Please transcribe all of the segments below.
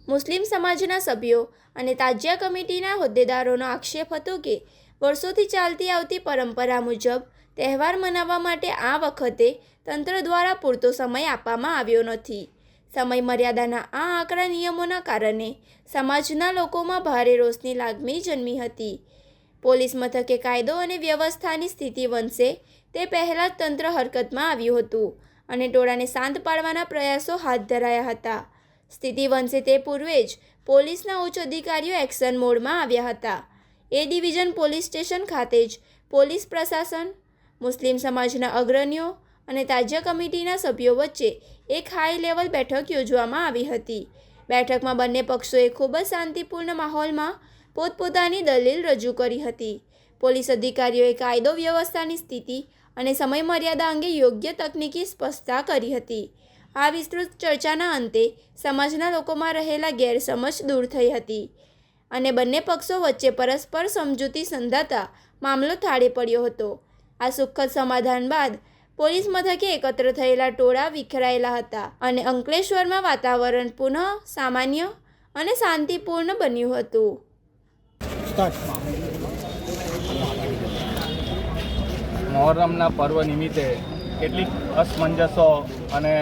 મુસ્લિમ સમાજના સભ્યો અને તાજિયા કમિટીના હોદ્દેદારોનો આક્ષેપ હતો કે વર્ષોથી ચાલતી આવતી પરંપરા મુજબ તહેવાર મનાવવા માટે આ વખતે તંત્ર દ્વારા પૂરતો સમય આપવામાં આવ્યો નથી. સમય મર્યાદાના આ આકરા નિયમોના કારણે સમાજના લોકોમાં ભારે રોષની લાગણી જન્મી હતી. પોલીસ મથકે કાયદો અને વ્યવસ્થાની સ્થિતિ વંશે તે પહેલાં જ તંત્ર હરકતમાં આવ્યું હતું અને ટોળાને શાંત પાડવાના પ્રયાસો હાથ ધરાયા હતા. સ્થિતિ વંશે તે પૂર્વે જ પોલીસના ઉચ્ચ અધિકારીઓ એક્શન મોડમાં આવ્યા હતા. એ ડિવિઝન પોલીસ સ્ટેશન ખાતે જ પોલીસ પ્રશાસન, મુસ્લિમ સમાજના અગ્રણીઓ અને તાજિયા કમિટીના સભ્યો વચ્ચે એક હાઈ લેવલ બેઠક યોજવામાં આવી હતી. બેઠકમાં બંને પક્ષોએ ખૂબ જ શાંતિપૂર્ણ માહોલમાં પોતપોતાની દલીલ રજૂ કરી હતી. પોલીસ અધિકારીઓએ કાયદો વ્યવસ્થાની સ્થિતિ અને સમયમર્યાદા અંગે યોગ્ય તકનીકી સ્પષ્ટતા કરી હતી. આ વિસ્તૃત ચર્ચાના અંતે સમાજના લોકોમાં રહેલા ગેરસમજ દૂર થઈ હતી અને બંને પક્ષો વચ્ચે પરસ્પર સમજૂતી સંધાતા મામલો થાળે પડ્યો હતો. આ સુખદ સમાધાન બાદ પોલીસ મથકે એકત્ર થયેલા ટોળા વિખરાયેલા હતા અને અંકલેશ્વરમાં વાતાવરણ પુનઃ સામાન્ય અને શાંતિપૂર્ણ બન્યું હતું. મોહર્રમના પર્વ નિમિત્તે કેટલીક અસમંજસો અને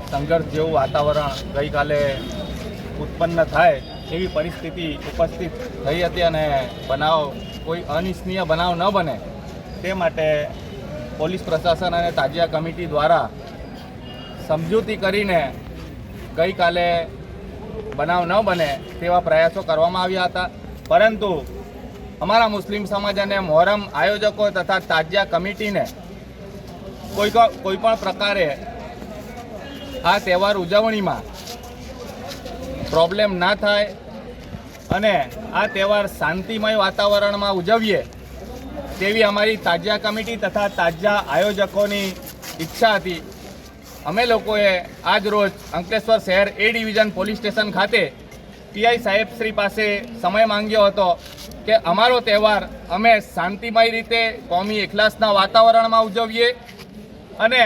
સંઘર્ષ જેવું વાતાવરણ ગઈકાલે ઉત્પન્ન થાય એવી પરિસ્થિતિ ઉપસ્થિત થઈ હતી અને કોઈ અનિચ્છનીય બનાવ ન બને તે માટે પોલીસ પ્રશાસન અને તાજિયા કમિટી દ્વારા સમજૂતી કરીને ગઈકાલે બનાવ ન બને તેવા પ્રયાસો કરવામાં આવ્યા હતા. પરંતુ અમારા મુસ્લિમ સમાજ અને મોહરમ આયોજકો તથા તાજિયા કમિટીને કોઈ પણ પ્રકારે આ તહેવાર ઉજવણીમાં પ્રોબ્લેમ ના થાય અને આ તહેવાર શાંતિમય વાતાવરણમાં ઉજવીએ તેવી અમારી તાજિયા કમિટી તથા તાજિયા આયોજકોની ઈચ્છા હતી. અમે લોકોએ આજ રોજ અંકલેશ્વર શહેર એ ડિવિઝન પોલીસ સ્ટેશન ખાતે પીઆઈ સાહેબ શ્રી પાસે સમય માંગ્યો હતો કે અમારો તહેવાર અમે શાંતિમય રીતે કોમી એખલાસના વાતાવરણમાં ઉજવીએ અને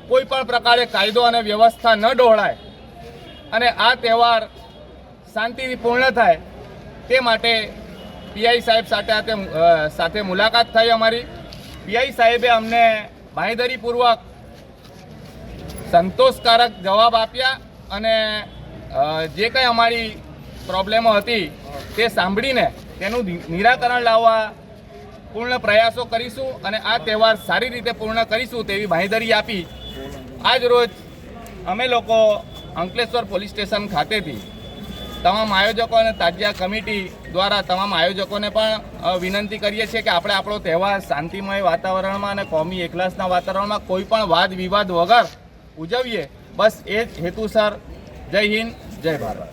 કોઈ પણ પ્રકારે કાયદો અને વ્યવસ્થા ન ડહોળાય અને આ તહેવાર શાંતિથી પૂર્ણ થાય તે માટે પીઆઈ સાહેબ સાથે મુલાકાત થઈ અમારી. પીઆઈ સાહેબે અમને બાંહેધરીપૂર્વક સંતોષકારક જવાબ આપ્યા અને જે કંઈ અમારી પ્રોબ્લેમો હતી તે સાંભળીને તેનું નિરાકરણ લાવવા પૂર્ણ પ્રયાસો કરીશું અને આ તહેવાર સારી રીતે પૂર્ણ કરીશું તેવી બાંહેધરી આપી. આજ રોજ અમે લોકો અંકલેશ્વર પોલીસ સ્ટેશન ખાતેથી તમામ આયોજકો અને તાજિયા કમિટી દ્વારા તમામ આયોજકોને પણ વિનંતી કરીએ છીએ કે આપણે આપણો તહેવાર શાંતિમય વાતાવરણમાં અને કોમી એકલાસના વાતાવરણમાં કોઈ પણ વાદ વિવાદ વગર ઉજવીએ. બસ એ જ હેતુસર. જય હિન્દ, જય ભારત.